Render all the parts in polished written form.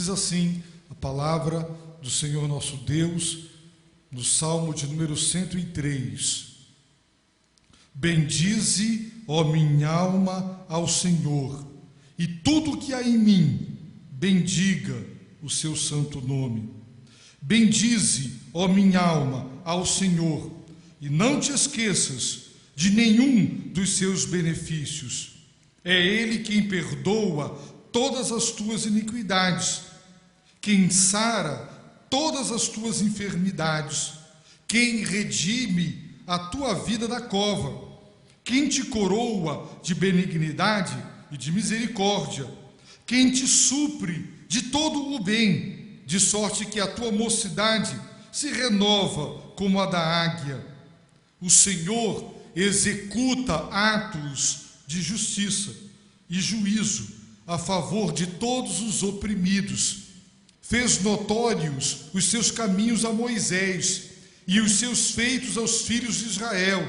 Diz assim a palavra do Senhor nosso Deus, no Salmo de número 103. Bendize, ó minha alma, ao Senhor, e tudo que há em mim, bendiga o seu santo nome. Bendize, ó minha alma, ao Senhor, e não te esqueças de nenhum dos seus benefícios. É Ele quem perdoa todas as tuas iniquidades, quem sara todas as tuas enfermidades, quem redime a tua vida da cova, quem te coroa de benignidade e de misericórdia, quem te supre de todo o bem, de sorte que a tua mocidade se renova como a da águia. O Senhor executa atos de justiça e juízo a favor de todos os oprimidos. Fez notórios os seus caminhos a Moisés e os seus feitos aos filhos de Israel.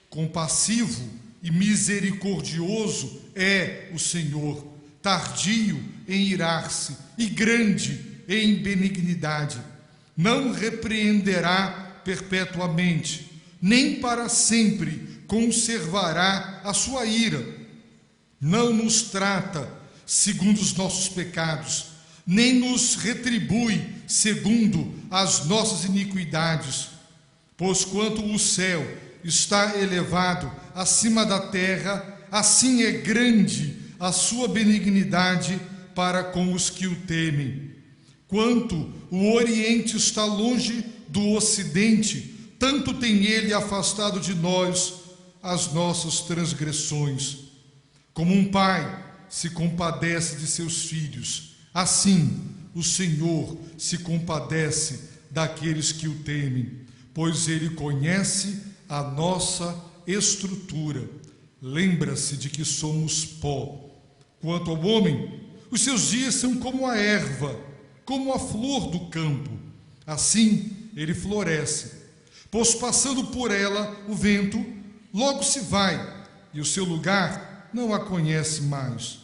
Compassivo e misericordioso é o Senhor, tardio em irar-se e grande em benignidade. Não repreenderá perpetuamente, nem para sempre conservará a sua ira. Não nos trata segundo os nossos pecados, nem nos retribui segundo as nossas iniquidades. Pois quanto o céu está elevado acima da terra, assim é grande a sua benignidade para com os que o temem. Quanto o Oriente está longe do Ocidente, tanto tem ele afastado de nós as nossas transgressões. Como um pai se compadece de seus filhos, assim o Senhor se compadece daqueles que o temem, pois ele conhece a nossa estrutura. Lembra-se de que somos pó. Quanto ao homem, os seus dias são como a erva, como a flor do campo. Assim ele floresce, pois passando por ela o vento, logo se vai, e o seu lugar não a conhece mais.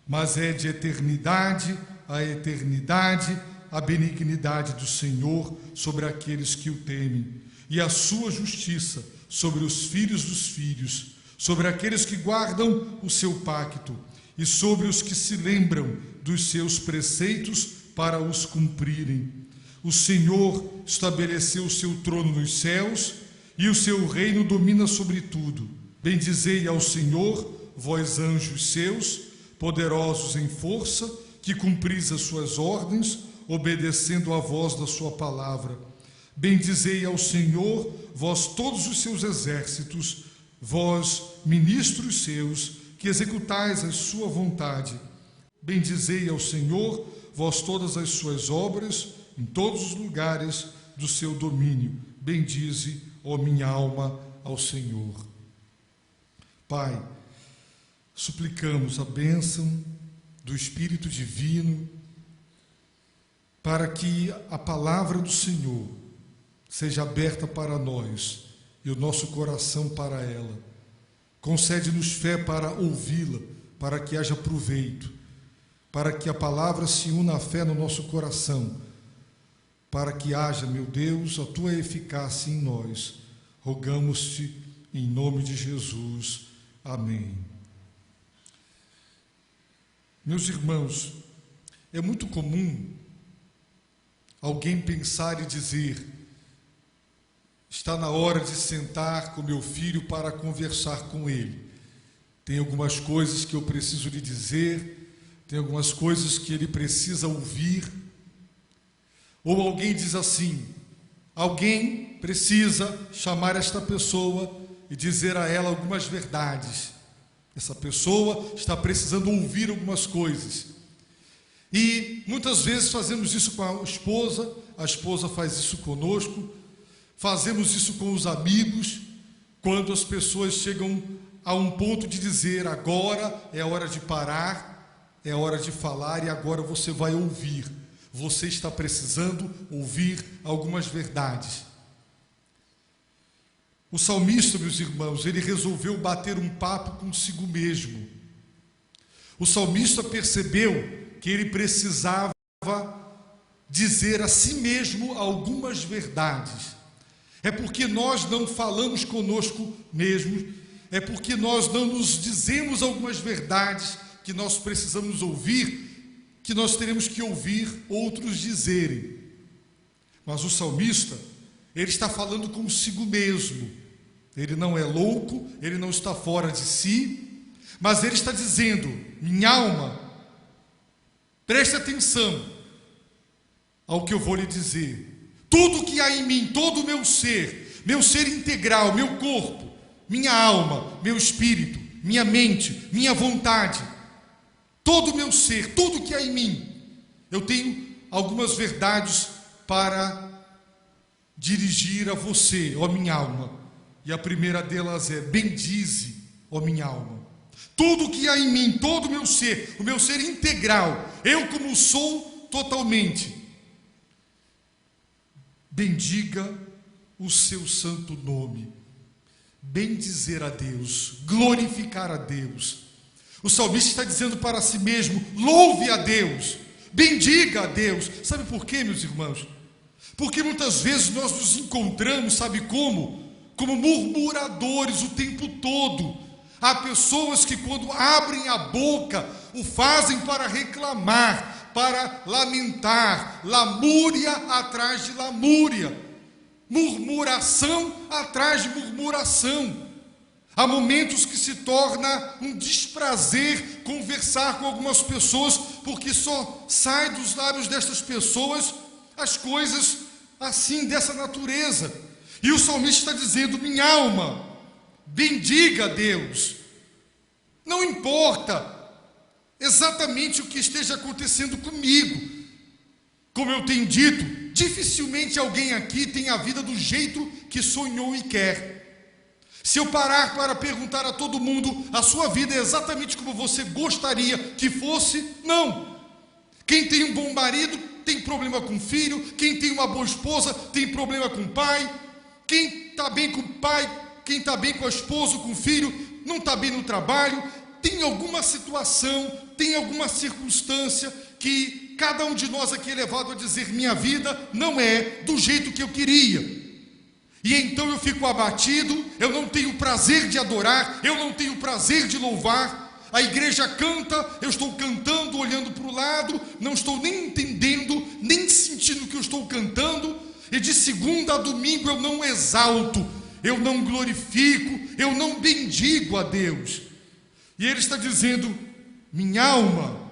Mas é de eternidade a eternidade a benignidade do Senhor sobre aqueles que o temem, e a sua justiça sobre os filhos dos filhos, sobre aqueles que guardam o seu pacto, e sobre os que se lembram dos seus preceitos para os cumprirem. O Senhor estabeleceu o seu trono nos céus, e o seu reino domina sobre tudo. Bendizei ao Senhor, vós anjos seus, poderosos em força, que cumpris as suas ordens, obedecendo à voz da sua palavra. Bendizei ao Senhor, vós todos os seus exércitos, vós ministros seus, que executais a sua vontade. Bendizei ao Senhor, vós todas as suas obras, em todos os lugares do seu domínio. Bendize, ó minha alma, ao Senhor. Pai, suplicamos a bênção do Espírito Divino para que a palavra do Senhor seja aberta para nós e o nosso coração para ela. Concede-nos fé para ouvi-la, para que haja proveito, para que a palavra se una à fé no nosso coração, para que haja, meu Deus, a tua eficácia em nós. Rogamos-te em nome de Jesus. Amém. Meus irmãos, é muito comum alguém pensar e dizer: está na hora de sentar com meu filho para conversar com ele. Tem algumas coisas que eu preciso lhe dizer, tem algumas coisas que ele precisa ouvir. Ou alguém diz assim: alguém precisa chamar esta pessoa e dizer a ela algumas verdades. Essa pessoa está precisando ouvir algumas coisas. E muitas vezes fazemos isso com a esposa faz isso conosco, fazemos isso com os amigos, quando as pessoas chegam a um ponto de dizer: agora é hora de parar, é hora de falar e agora você vai ouvir. Você está precisando ouvir algumas verdades. O salmista, meus irmãos, ele resolveu bater um papo consigo mesmo. O salmista percebeu que ele precisava dizer a si mesmo algumas verdades. É porque nós não falamos conosco mesmos, é porque nós não nos dizemos algumas verdades que nós precisamos ouvir, que nós teremos que ouvir outros dizerem. Mas o salmista, ele está falando consigo mesmo. Ele não é louco, ele não está fora de si, mas ele está dizendo: minha alma, preste atenção ao que eu vou lhe dizer. Tudo que há em mim, todo o meu ser integral, meu corpo, minha alma, meu espírito, minha mente, minha vontade, todo o meu ser, tudo que há em mim, eu tenho algumas verdades para dirigir a você, ó minha alma. E a primeira delas é: bendize, ó minha alma. Tudo que há em mim, todo o meu ser integral, eu como sou totalmente, bendiga o seu santo nome. Bendizer a Deus, glorificar a Deus. O salmista está dizendo para si mesmo: louve a Deus, bendiga a Deus. Sabe por quê, meus irmãos? Porque muitas vezes nós nos encontramos, sabe como? Como murmuradores o tempo todo. Há pessoas que, quando abrem a boca, o fazem para reclamar, para lamentar, lamúria atrás de lamúria, murmuração atrás de murmuração. Há momentos que se torna um desprazer conversar com algumas pessoas, porque só sai dos lábios destas pessoas as coisas assim, dessa natureza. E o salmista está dizendo: minha alma, bendiga a Deus. Não importa exatamente o que esteja acontecendo comigo. Como eu tenho dito, dificilmente alguém aqui tem a vida do jeito que sonhou e quer. Se eu parar para perguntar a todo mundo: a sua vida é exatamente como você gostaria que fosse? Não. Quem tem um bom marido tem problema com o filho, quem tem uma boa esposa tem problema com o pai, quem está bem com o pai, quem está bem com a esposa, com o filho, não está bem no trabalho, tem alguma situação, tem alguma circunstância que cada um de nós aqui é levado a dizer: minha vida não é do jeito que eu queria. E então eu fico abatido, eu não tenho prazer de adorar, eu não tenho prazer de louvar. A igreja canta, eu estou cantando, olhando para o lado, não estou nem entendendo, nem sentindo que eu estou cantando. E de segunda a domingo eu não exalto, eu não glorifico, eu não bendigo a Deus. E ele está dizendo: minha alma,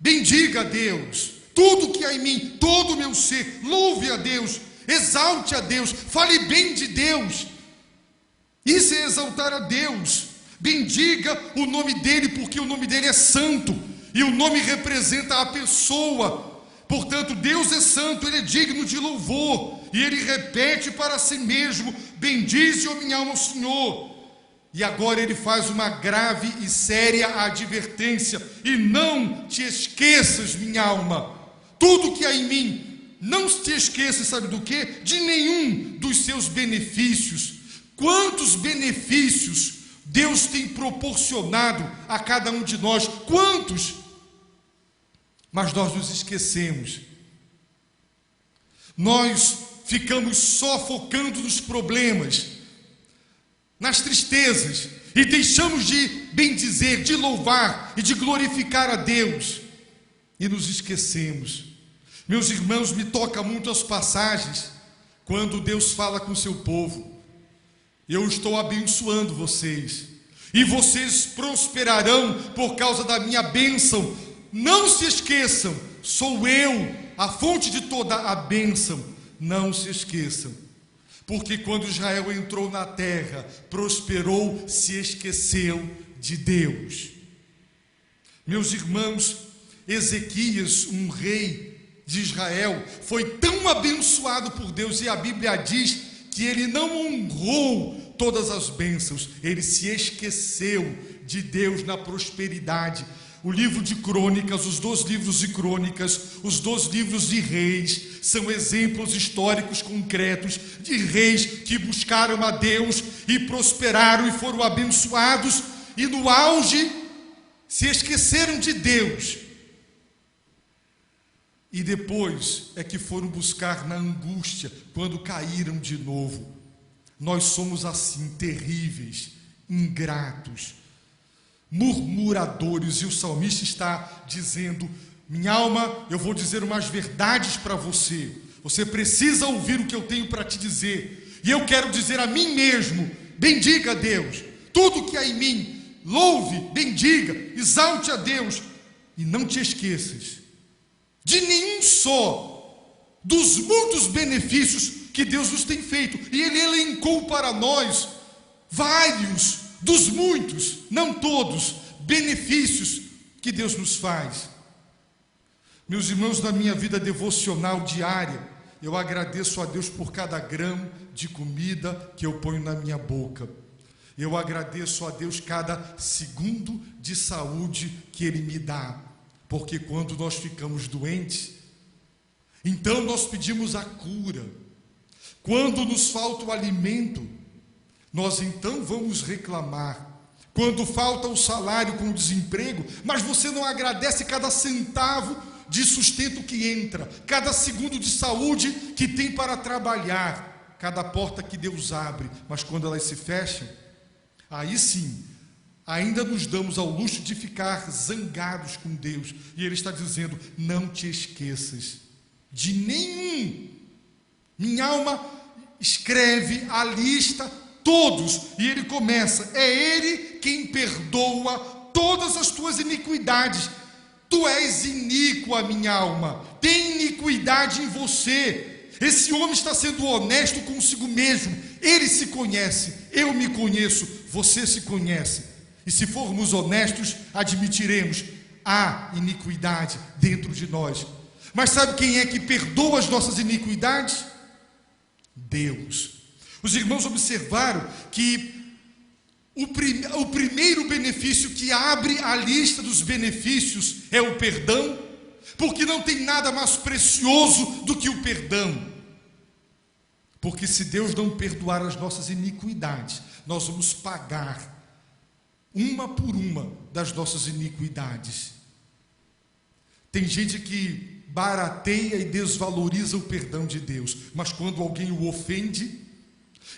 bendiga a Deus, tudo que há em mim, todo o meu ser, louve a Deus, exalte a Deus, fale bem de Deus. Isso é exaltar a Deus. Bendiga o nome dele, porque o nome dele é santo, e o nome representa a pessoa. Portanto, Deus é santo, ele é digno de louvor. E ele repete para si mesmo: bendize, ó minha alma, o Senhor. E agora ele faz uma grave e séria advertência: e não te esqueças, minha alma, tudo que há em mim, não te esqueças, sabe do quê? De nenhum dos seus benefícios. Quantos benefícios Deus tem proporcionado a cada um de nós, quantos? Mas nós nos esquecemos. Nós ficamos só focando nos problemas, nas tristezas, e deixamos de bendizer, de louvar e de glorificar a Deus, e nos esquecemos. Meus irmãos, me toca muito as passagens quando Deus fala com o seu povo: eu estou abençoando vocês, e vocês prosperarão por causa da minha bênção. Não se esqueçam, sou eu a fonte de toda a bênção. Não se esqueçam, porque quando Israel entrou na terra, prosperou, se esqueceu de Deus. Meus irmãos, Ezequias, um rei de Israel, foi tão abençoado por Deus, e a Bíblia diz que ele não honrou todas as bênçãos, ele se esqueceu de Deus na prosperidade. O livro de Crônicas, os 2 livros de Crônicas, os 2 livros de Reis, são exemplos históricos concretos de reis que buscaram a Deus e prosperaram e foram abençoados, e no auge se esqueceram de Deus. e depois é que foram buscar na angústia, quando caíram de novo. Nós somos assim, terríveis, ingratos, murmuradores, e o salmista está dizendo: minha alma, eu vou dizer umas verdades para você, você precisa ouvir o que eu tenho para te dizer, e eu quero dizer a mim mesmo: bendiga a Deus, tudo que há em mim, louve, bendiga, exalte a Deus, e não te esqueças de nenhum só dos muitos benefícios que Deus nos tem feito, e Ele elencou para nós vários dos muitos, não todos, benefícios que Deus nos faz. Meus irmãos, na minha vida devocional diária, eu agradeço a Deus por cada grão de comida que eu ponho na minha boca. Eu agradeço a Deus cada segundo de saúde que Ele me dá, porque quando nós ficamos doentes, então nós pedimos a cura. Quando nos falta o alimento, nós então vamos reclamar. Quando falta o salário com o desemprego, mas você não agradece cada centavo de sustento que entra, cada segundo de saúde que tem para trabalhar, cada porta que Deus abre, mas quando elas se fecham, aí sim, ainda nos damos ao luxo de ficar zangados com Deus, e Ele está dizendo: não te esqueças de nenhum. Minha alma, escreve a lista, todos, e Ele começa: é Ele quem perdoa todas as tuas iniquidades. Tu és iníqua, minha alma, tem iniquidade em você. Esse homem está sendo honesto consigo mesmo, ele se conhece, eu me conheço, você se conhece, e se formos honestos, admitiremos: há iniquidade dentro de nós. Mas sabe quem é que perdoa as nossas iniquidades? Deus. Os irmãos observaram que o primeiro benefício que abre a lista dos benefícios é o perdão, porque não tem nada mais precioso do que o perdão. Porque se Deus não perdoar as nossas iniquidades, nós vamos pagar uma por uma das nossas iniquidades. Tem gente que barateia e desvaloriza o perdão de Deus, mas quando alguém o ofende,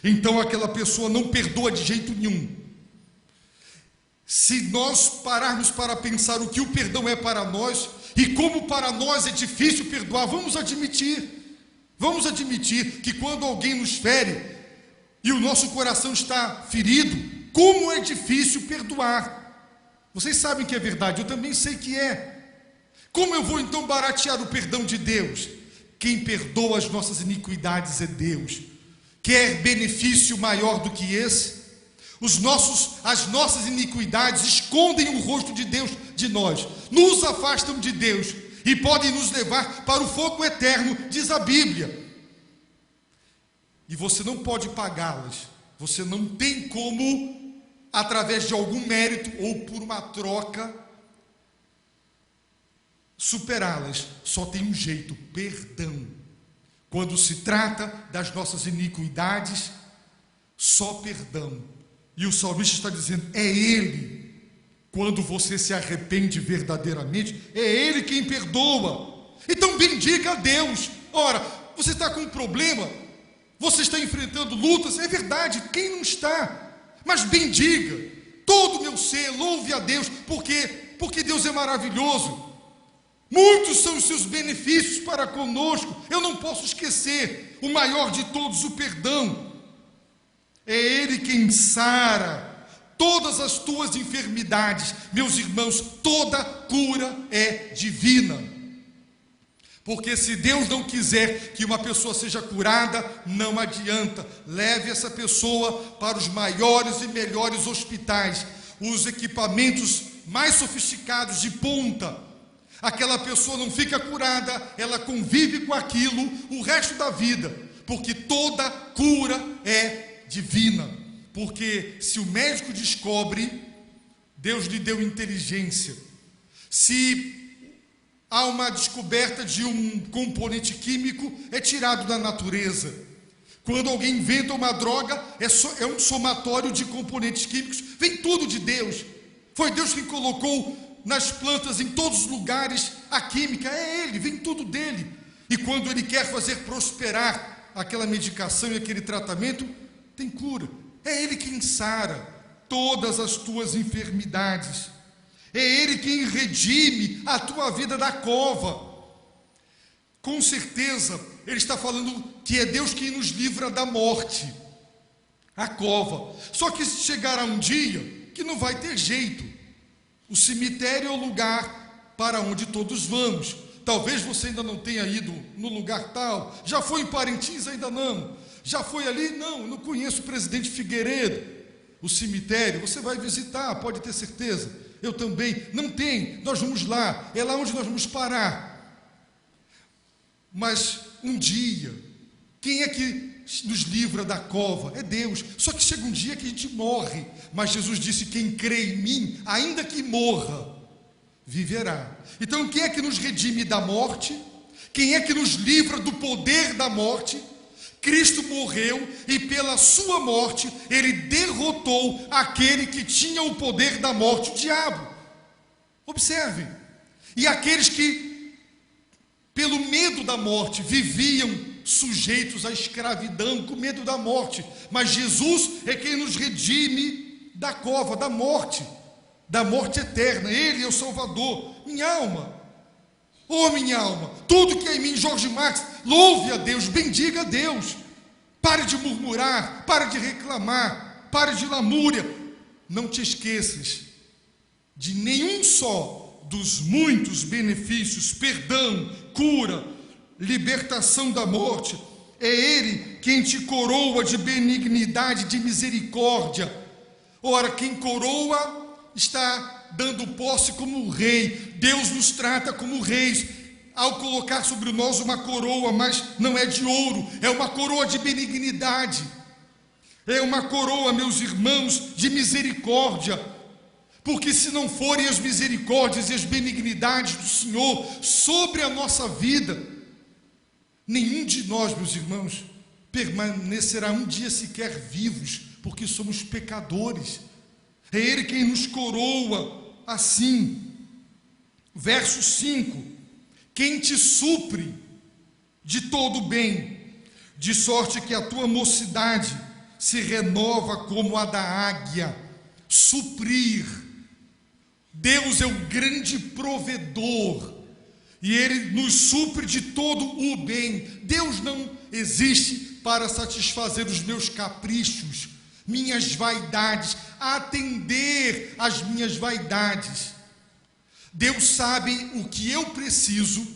então aquela pessoa não perdoa de jeito nenhum. Se nós pararmos para pensar o que o perdão é para nós, e como para nós é difícil perdoar, vamos admitir que quando alguém nos fere, e o nosso coração está ferido, como é difícil perdoar. Vocês sabem que é verdade, eu também sei que é. Como eu vou então baratear o perdão de Deus? Quem perdoa as nossas iniquidades é Deus. Quer benefício maior do que esse? As nossas iniquidades escondem o rosto de Deus de nós, nos afastam de Deus e podem nos levar para o fogo eterno, diz a Bíblia. E você não pode pagá-las, você não tem como, através de algum mérito ou por uma troca, superá-las. Só tem um jeito: perdão. Quando se trata das nossas iniquidades, só perdão. E o salmista está dizendo: é Ele. Quando você se arrepende verdadeiramente, é Ele quem perdoa. Então bendiga a Deus. Ora, você está com um problema, você está enfrentando lutas, é verdade, quem não está? Mas bendiga, todo o meu ser, louve a Deus, porque Deus é maravilhoso. Muitos são os seus benefícios para conosco. Eu não posso esquecer o maior de todos, o perdão. É Ele quem sara todas as tuas enfermidades. Meus irmãos, toda cura é divina. Porque se Deus não quiser que uma pessoa seja curada, não adianta. Leve essa pessoa para os maiores e melhores hospitais, os equipamentos mais sofisticados de ponta. Aquela pessoa não fica curada, ela convive com aquilo o resto da vida, porque toda cura é divina. Porque se o médico descobre, Deus lhe deu inteligência. Se há uma descoberta de um componente químico, é tirado da natureza. Quando alguém inventa uma droga, é um somatório de componentes químicos, vem tudo de Deus. Foi Deus quem colocou nas plantas, em todos os lugares, a química é Ele, vem tudo dele. E quando Ele quer fazer prosperar aquela medicação e aquele tratamento, tem cura. É Ele quem sara todas as tuas enfermidades. É Ele quem redime a tua vida da cova. Com certeza, Ele está falando que é Deus quem nos livra da morte, a cova. Só que chegará um dia que não vai ter jeito. O cemitério é o lugar para onde todos vamos. Talvez você ainda não tenha ido no lugar tal. Já foi em Parintins? Ainda não. Já foi ali? Não, eu não conheço o Presidente Figueiredo. O cemitério, você vai visitar, pode ter certeza. Eu também. Não tem, nós vamos lá. É lá onde nós vamos parar. Mas um dia, quem é que nos livra da cova? É Deus. Só que chega um dia que a gente morre. Mas Jesus disse: quem crê em mim, ainda que morra, viverá. Então quem é que nos redime da morte? Quem é que nos livra do poder da morte? Cristo morreu e pela sua morte Ele derrotou aquele que tinha o poder da morte, o diabo. Observem. E aqueles que pelo medo da morte viviam sujeitos à escravidão, com medo da morte, mas Jesus é quem nos redime da cova, da morte eterna. Ele é o Salvador. Minha alma, oh minha alma, tudo que é em mim, Jorge Marx, louve a Deus, bendiga a Deus. Pare de murmurar, pare de reclamar, pare de lamúria. Não te esqueças de nenhum só dos muitos benefícios, perdão, cura, libertação da morte. É Ele quem te coroa de benignidade, de misericórdia. Ora, quem coroa está dando posse como rei. Deus nos trata como reis ao colocar sobre nós uma coroa, mas não é de ouro, é uma coroa de benignidade, é uma coroa, meus irmãos, de misericórdia. Porque se não forem as misericórdias e as benignidades do Senhor sobre a nossa vida, nenhum de nós, meus irmãos, permanecerá um dia sequer vivos, porque somos pecadores. É Ele quem nos coroa assim. Verso 5: quem te supre de todo bem, de sorte que a tua mocidade se renova como a da águia. Suprir. Deus é o grande provedor e Ele nos supre de todo o bem. Deus não existe para satisfazer os meus caprichos, minhas vaidades, atender às minhas vaidades. Deus sabe o que eu preciso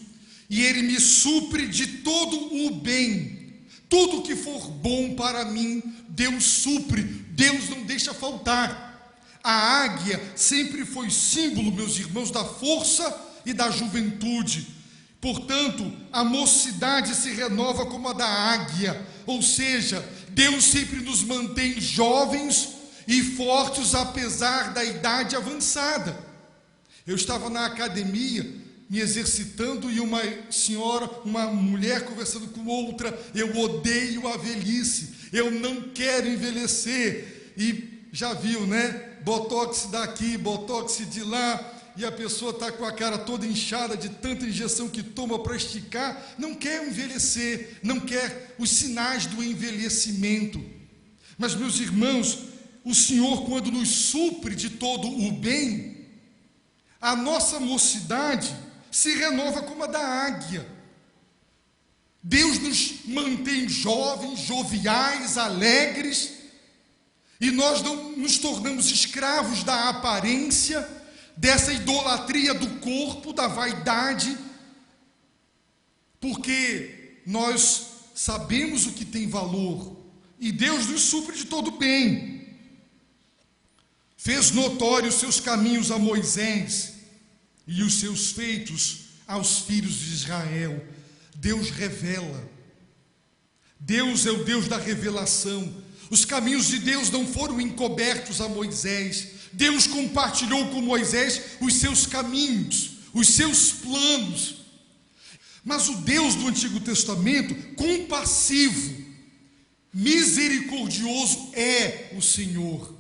e Ele me supre de todo o bem. Tudo que for bom para mim, Deus supre, Deus não deixa faltar. A águia sempre foi símbolo, meus irmãos, da força e da juventude. Portanto, a mocidade se renova como a da águia, ou seja, Deus sempre nos mantém jovens e fortes apesar da idade avançada. Eu estava na academia me exercitando e uma senhora, uma mulher conversando com outra: eu odeio a velhice, eu não quero envelhecer. E já viu, né? Botox daqui, botox de lá, e a pessoa está com a cara toda inchada de tanta injeção que toma para esticar, não quer envelhecer, não quer os sinais do envelhecimento. Mas, meus irmãos, o Senhor, quando nos supre de todo o bem, a nossa mocidade se renova como a da águia. Deus nos mantém jovens, joviais, alegres, e nós não nos tornamos escravos da aparência, dessa idolatria do corpo, da vaidade, porque nós sabemos o que tem valor, e Deus nos supre de todo bem. Fez notório os seus caminhos a Moisés, e os seus feitos aos filhos de Israel. Deus revela. Deus é o Deus da revelação. Os caminhos de Deus não foram encobertos a Moisés. Deus compartilhou com Moisés os seus caminhos, os seus planos. Mas o Deus do Antigo Testamento, compassivo, misericordioso, é o Senhor.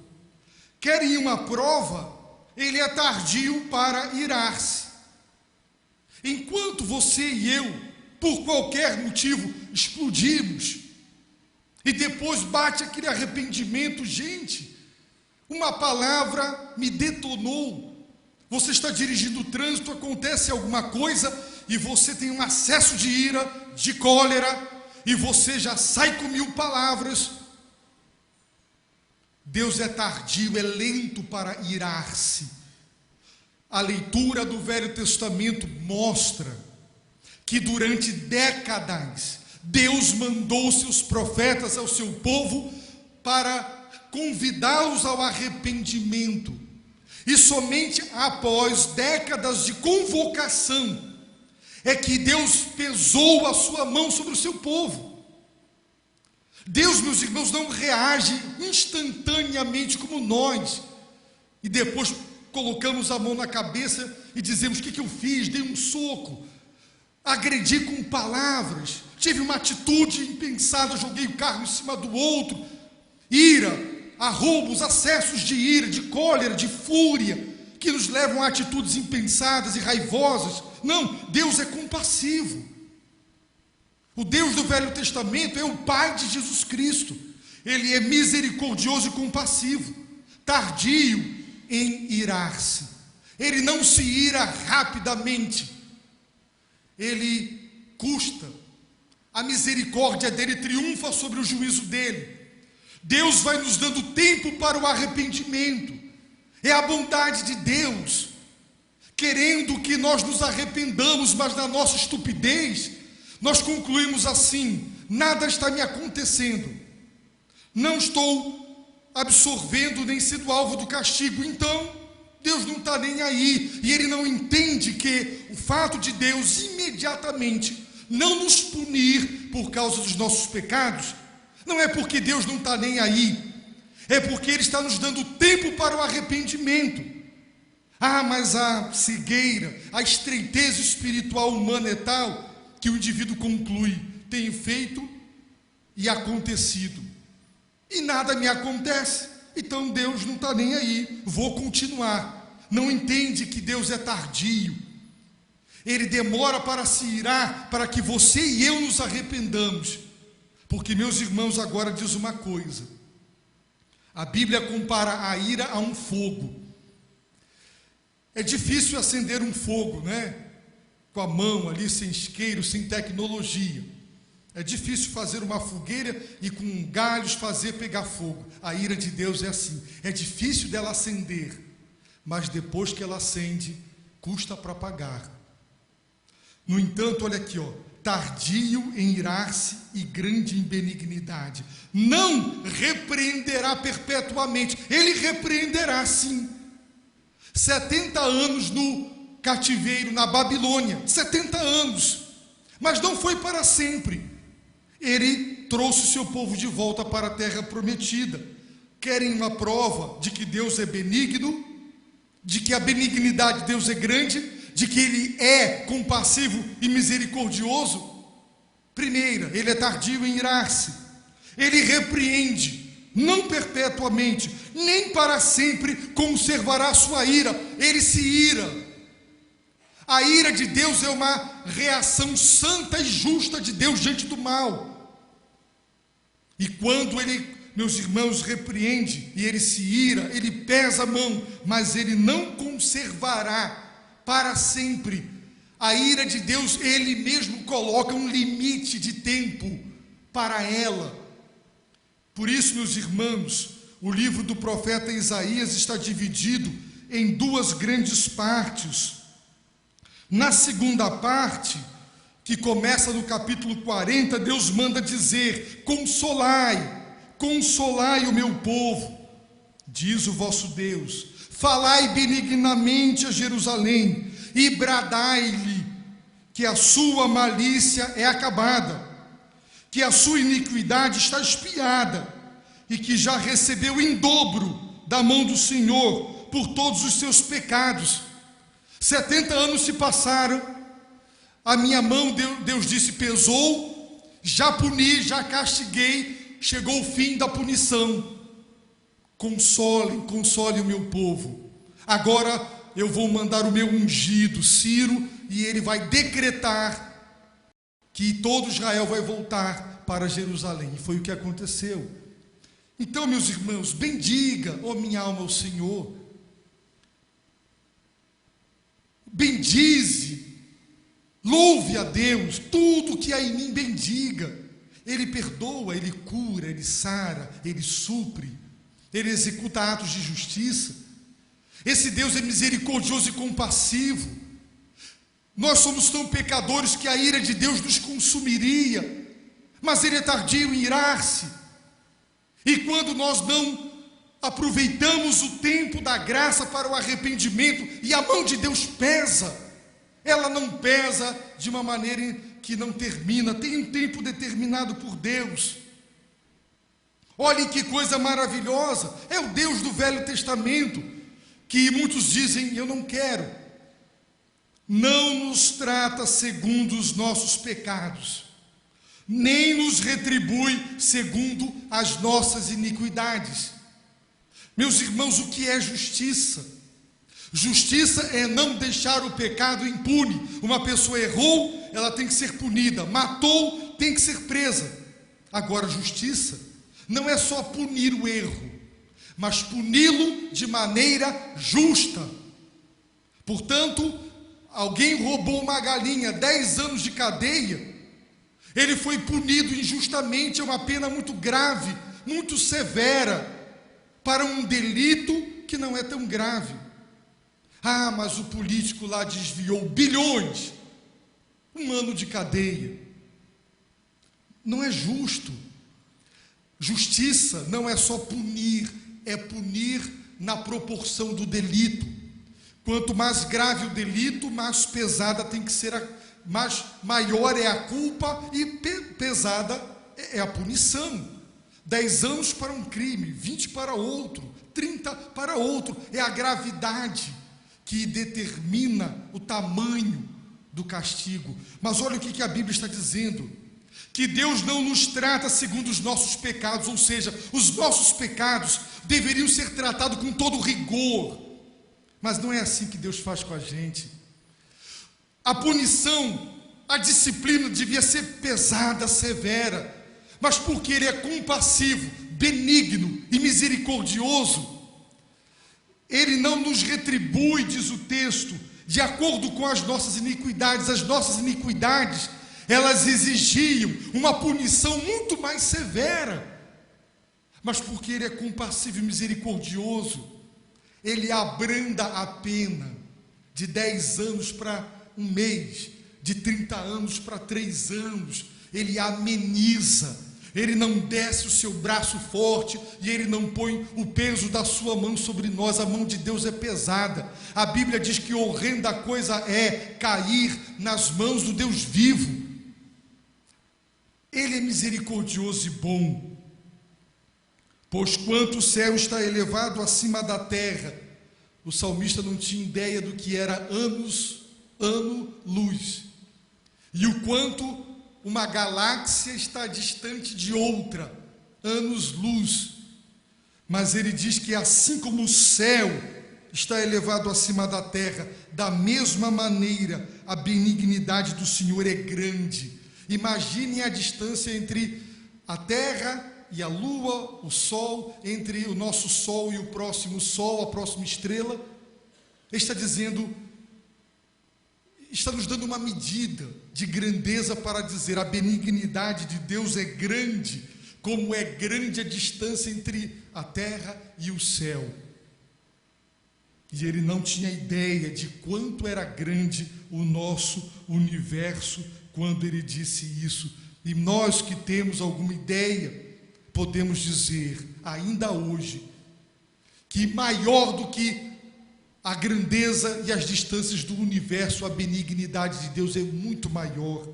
Querem uma prova? Ele é tardio para irar-se. Enquanto você e eu, por qualquer motivo, explodimos, e depois bate aquele arrependimento, gente, uma palavra me detonou. Você está dirigindo o trânsito, acontece alguma coisa, e você tem um acesso de ira, de cólera, e você já sai com 1000 palavras. Deus é tardio, é lento para irar-se. A leitura do Velho Testamento mostra que durante décadas Deus mandou seus profetas ao seu povo para convidá-los ao arrependimento. E somente após décadas de convocação é que Deus pesou a sua mão sobre o seu povo. Deus, meus irmãos, não reage instantaneamente como nós, e depois colocamos a mão na cabeça e dizemos: o que eu fiz? Dei um soco, agredi com palavras, tive uma atitude impensada, joguei o carro em cima do outro. Ira, arroubos, acessos de ira, de cólera, de fúria, que nos levam a atitudes impensadas e raivosas. Não, Deus é compassivo. O Deus do Velho Testamento é o Pai de Jesus Cristo. Ele é misericordioso e compassivo, tardio em irar-se. Ele não se ira rapidamente. Ele custa. A misericórdia dele triunfa sobre o juízo dele. Deus vai nos dando tempo para o arrependimento. É a bondade de Deus, querendo que nós nos arrependamos, mas na nossa estupidez, nós concluímos assim: nada está me acontecendo, não estou absorvendo nem sendo alvo do castigo, então Deus não está nem aí. E ele não entende que o fato de Deus imediatamente não nos punir por causa dos nossos pecados, não é porque Deus não está nem aí, é porque Ele está nos dando tempo para o arrependimento. Ah, mas a cegueira, a estreiteza espiritual humana é tal que o indivíduo conclui: tenho feito e acontecido, e nada me acontece, então Deus não está nem aí, vou continuar. Não entende que Deus é tardio. Ele demora para se irar, para que você e eu nos arrependamos. Porque, meus irmãos, agora diz uma coisa: a Bíblia compara a ira a um fogo. É difícil acender um fogo, né? Com a mão ali, sem isqueiro, sem tecnologia. É difícil fazer uma fogueira e com galhos fazer pegar fogo. A ira de Deus é assim. É difícil dela acender, mas depois que ela acende, custa para apagar. No entanto, olha aqui, tardio em irar-se e grande em benignidade. Não repreenderá perpetuamente. Ele repreenderá sim. 70 anos no cativeiro na Babilônia, 70 anos, mas não foi para sempre. Ele trouxe o seu povo de volta para a terra prometida. Querem uma prova de que Deus é benigno, de que a benignidade de Deus é grande, de que Ele é compassivo e misericordioso? Primeira, Ele é tardio em irar-se. Ele repreende, não perpetuamente, nem para sempre conservará a sua ira. Ele se ira. A ira de Deus é uma reação santa e justa de Deus diante do mal. E quando Ele, meus irmãos, repreende e Ele se ira, Ele pesa a mão, mas Ele não conservará para sempre. A ira de Deus, Ele mesmo coloca um limite de tempo para ela. Por isso, meus irmãos, o livro do profeta Isaías está dividido em duas grandes partes. Na segunda parte, que começa no capítulo 40, Deus manda dizer: consolai, consolai o meu povo, diz o vosso Deus, falai benignamente a Jerusalém, e bradai-lhe que a sua malícia é acabada, que a sua iniquidade está expiada, e que já recebeu em dobro da mão do Senhor por todos os seus pecados. 70 anos se passaram, a minha mão, Deus disse, pesou, já puni, já castiguei, chegou o fim da punição. Consolem, console o meu povo. Agora eu vou mandar o meu ungido, Ciro, e ele vai decretar que todo Israel vai voltar para Jerusalém. E foi o que aconteceu. Então, meus irmãos, bendiga, ó minha alma, ao Senhor. Bendize, louve a Deus, tudo que há em mim bendiga. Ele perdoa, Ele cura, Ele sara, Ele supre, Ele executa atos de justiça. Esse Deus é misericordioso e compassivo. Nós somos tão pecadores que a ira de Deus nos consumiria, mas Ele é tardio em irar-se. E quando nós não aproveitamos o tempo da graça para o arrependimento, e a mão de Deus pesa, ela não pesa de uma maneira que não termina, tem um tempo determinado por Deus. Olhem que coisa maravilhosa, é o Deus do Velho Testamento, que muitos dizem, eu não quero. Não nos trata segundo os nossos pecados, nem nos retribui segundo as nossas iniquidades. Meus irmãos, o que é justiça? Justiça é não deixar o pecado impune. Uma pessoa errou, ela tem que ser punida. Matou, tem que ser presa. Agora, justiça não é só punir o erro, mas puni-lo de maneira justa. Portanto, alguém roubou uma galinha, 10 anos de cadeia, ele foi punido injustamente, é uma pena muito grave, muito severa, para um delito que não é tão grave. Ah, mas o político lá desviou bilhões, 1 ano de cadeia. Não é justo. Justiça não é só punir, é punir na proporção do delito. Quanto mais grave o delito, mais pesada tem que ser, maior é a culpa e pesada é a punição. 10 anos para um crime, 20 para outro, 30 para outro. É a gravidade que determina o tamanho do castigo. Mas olha o que a Bíblia está dizendo: que Deus não nos trata segundo os nossos pecados, ou seja, os nossos pecados deveriam ser tratados com todo rigor, mas não é assim que Deus faz com a gente. A punição, a disciplina devia ser pesada, severa, mas porque Ele é compassivo, benigno e misericordioso, Ele não nos retribui, diz o texto, de acordo com as nossas iniquidades. As nossas iniquidades, elas exigiam uma punição muito mais severa, mas porque Ele é compassivo e misericordioso, Ele abranda a pena de 10 anos para 1 mês, de 30 anos para 3 anos. Ele ameniza, Ele não desce o seu braço forte e Ele não põe o peso da sua mão sobre nós. A mão de Deus é pesada. A Bíblia diz que horrenda coisa é cair nas mãos do Deus vivo. Ele é misericordioso e bom. Pois quanto o céu está elevado acima da terra, o salmista não tinha ideia do que era ano-luz, e o quanto uma galáxia está distante de outra, anos-luz. Mas ele diz que assim como o céu está elevado acima da terra, da mesma maneira a benignidade do Senhor é grande. Imaginem a distância entre a terra e a lua, o sol, entre o nosso sol e o próximo sol, a próxima estrela. Ele está dizendo, está nos dando uma medida de grandeza para dizer: a benignidade de Deus é grande, como é grande a distância entre a terra e o céu. E ele não tinha ideia de quanto era grande o nosso universo quando ele disse isso. E nós que temos alguma ideia, podemos dizer, ainda hoje, que maior do que a grandeza e as distâncias do universo, a benignidade de Deus é muito maior.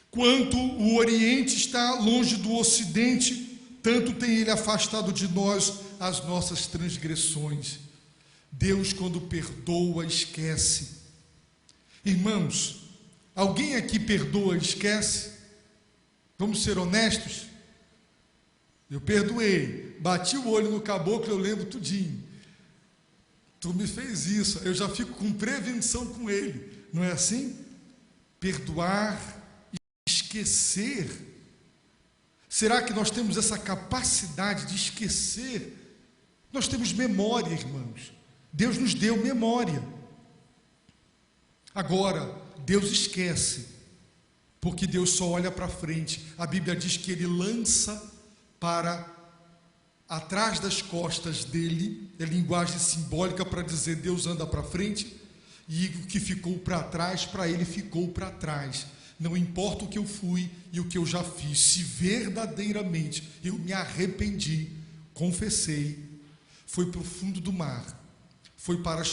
Quanto o Oriente está longe do Ocidente, tanto tem Ele afastado de nós as nossas transgressões. Deus, quando perdoa, esquece. Irmãos, alguém aqui perdoa e esquece? Vamos ser honestos? Eu perdoei, bati o olho no caboclo, eu lembro tudinho. Tu me fez isso, eu já fico com prevenção com ele. não é assim? Perdoar e esquecer. Será que nós temos essa capacidade de esquecer? Nós temos memória, irmãos. Deus nos deu memória. Agora, Deus esquece, porque Deus só olha para frente. A Bíblia diz que Ele lança para atrás das costas dele, é linguagem simbólica para dizer Deus anda para frente, e o que ficou para trás, para Ele ficou para trás. Não importa o que eu fui e o que eu já fiz, se verdadeiramente eu me arrependi, confessei, foi para o fundo do mar, foi para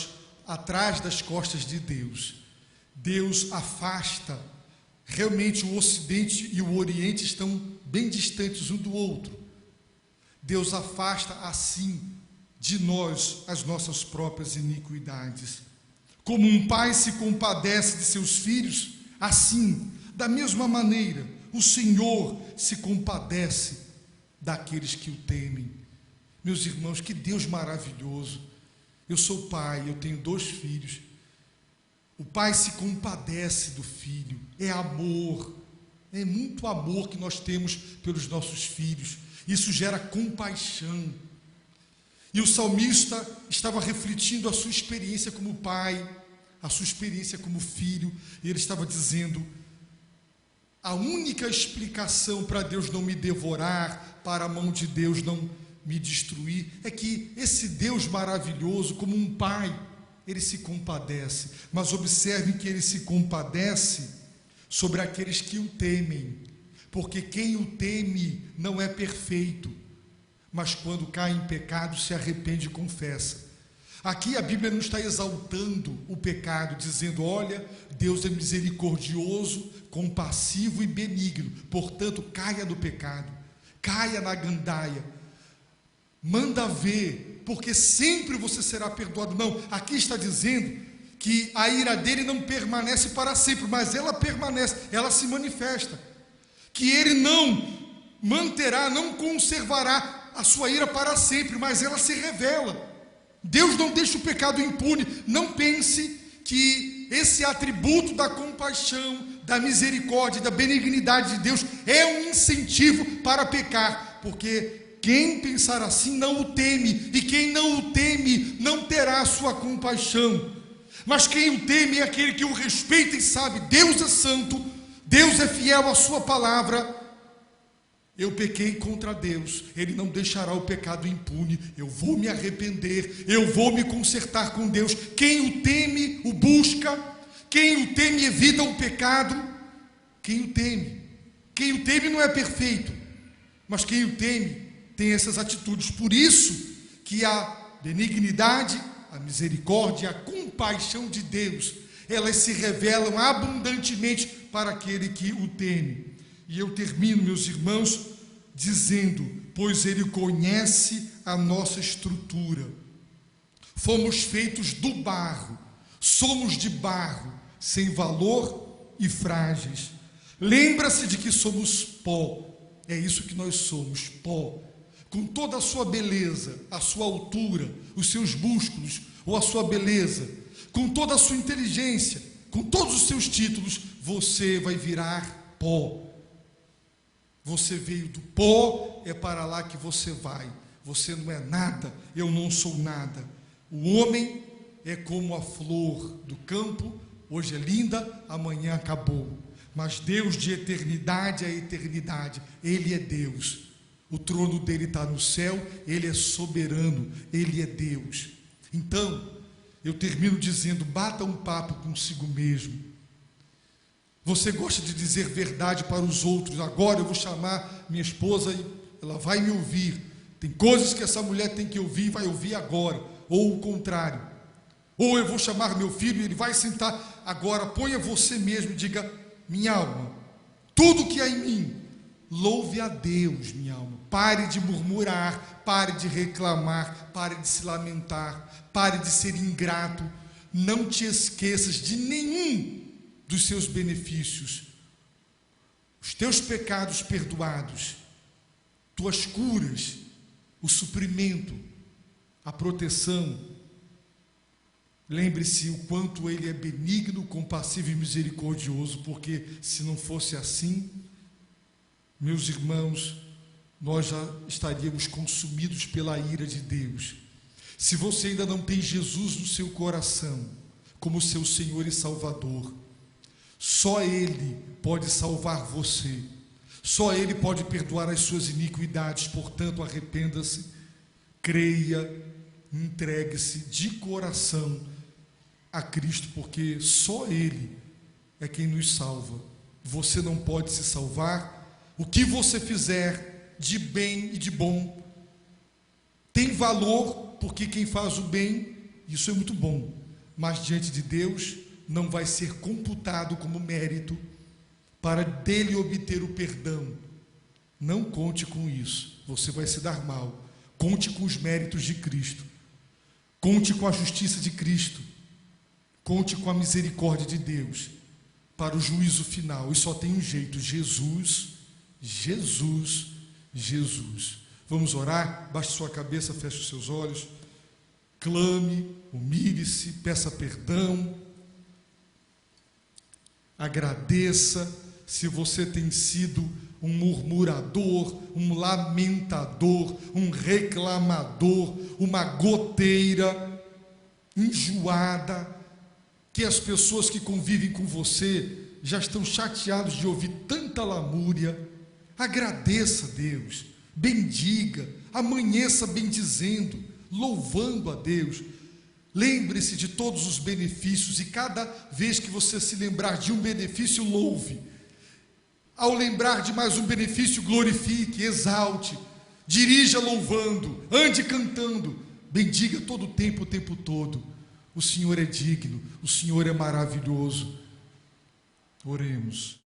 atrás das costas de Deus. Deus afasta. Realmente o Ocidente e o Oriente estão bem distantes um do outro. Deus afasta assim de nós as nossas próprias iniquidades. Como um pai se compadece de seus filhos, assim, da mesma maneira, o Senhor se compadece daqueles que o temem. Meus irmãos, que Deus maravilhoso. Eu sou pai, eu tenho 2 filhos. O pai se compadece do filho, é amor, é muito amor que nós temos pelos nossos filhos. Isso gera compaixão. E o salmista estava refletindo a sua experiência como pai, a sua experiência como filho, e ele estava dizendo: a única explicação para Deus não me devorar, para a mão de Deus não me destruir, é que esse Deus maravilhoso, como um pai, Ele se compadece. Mas observem que Ele se compadece sobre aqueles que o temem, porque quem o teme não é perfeito, mas quando cai em pecado se arrepende e confessa. Aqui a Bíblia não está exaltando o pecado, dizendo: olha, Deus é misericordioso, compassivo e benigno, portanto caia no pecado, caia na gandaia, manda ver, porque sempre você será perdoado. Não, aqui está dizendo que a ira dele não permanece para sempre, mas ela permanece, ela se manifesta, que ele não manterá, não conservará a sua ira para sempre, mas ela se revela. Deus não deixa o pecado impune. Não pense que esse atributo da compaixão, da misericórdia, da benignidade de Deus é um incentivo para pecar, porque quem pensar assim não o teme, e quem não o teme não terá a sua compaixão. Mas quem o teme é aquele que o respeita e sabe: Deus é santo, Deus é fiel à sua palavra. Eu pequei contra Deus, Ele não deixará o pecado impune, eu vou me arrepender, eu vou me consertar com Deus. Quem o teme, o busca. Quem o teme, evita o pecado. Quem o teme não é perfeito, mas quem o teme tem essas atitudes. Por isso que a benignidade, a misericórdia e a compaixão de Deus, elas se revelam abundantemente para aquele que o teme. E eu termino, meus irmãos, dizendo: pois Ele conhece a nossa estrutura. Fomos feitos do barro, somos de barro, sem valor e frágeis. Lembra-se de que somos pó. É isso que nós somos, pó. Com toda a sua beleza, a sua altura, os seus músculos ou a sua beleza, com toda a sua inteligência, com todos os seus títulos, você vai virar pó. Você veio do pó, é para lá que você vai. Você não é nada, eu não sou nada. O homem é como a flor do campo, hoje é linda, amanhã acabou. Mas Deus, de eternidade a eternidade, Ele é Deus. O trono dele está no céu, Ele é soberano, Ele é Deus. Então, eu termino dizendo: bata um papo consigo mesmo. Você gosta de dizer verdade para os outros. Agora eu vou chamar minha esposa e ela vai me ouvir. Tem coisas que essa mulher tem que ouvir e vai ouvir agora, ou o contrário. Ou eu vou chamar meu filho e ele vai sentar. Agora ponha você mesmo e diga: minha alma, tudo que há em mim, louve a Deus, minha alma. Pare de murmurar, pare de reclamar, pare de se lamentar, pare de ser ingrato. Não te esqueças de nenhum dos seus benefícios. Os teus pecados perdoados, tuas curas, o suprimento, a proteção. Lembre-se o quanto Ele é benigno, compassivo e misericordioso, porque se não fosse assim, meus irmãos, nós já estaríamos consumidos pela ira de Deus. Se você ainda não tem Jesus no seu coração, como seu Senhor e Salvador, só Ele pode salvar você, só Ele pode perdoar as suas iniquidades. Portanto, arrependa-se, creia, entregue-se de coração a Cristo, porque só Ele é quem nos salva. Você não pode se salvar. O que você fizer de bem e de bom tem valor, porque quem faz o bem, isso é muito bom, mas diante de Deus não vai ser computado como mérito para dele obter o perdão. Não conte com isso, você vai se dar mal. Conte com os méritos de Cristo, conte com a justiça de Cristo, conte com a misericórdia de Deus para o juízo final. E só tem um jeito: Jesus, Jesus, Jesus. Vamos orar? Baixe sua cabeça, feche os seus olhos, clame, humilhe-se, peça perdão, agradeça. Se você tem sido um murmurador, um lamentador, um reclamador, uma goteira enjoada, que as pessoas que convivem com você já estão chateados de ouvir tanta lamúria, agradeça a Deus, bendiga, amanheça bendizendo, louvando a Deus. Lembre-se de todos os benefícios e cada vez que você se lembrar de um benefício, louve. Ao lembrar de mais um benefício, glorifique, exalte, dirija louvando, ande cantando, bendiga todo o tempo todo. O Senhor é digno, o Senhor é maravilhoso. Oremos.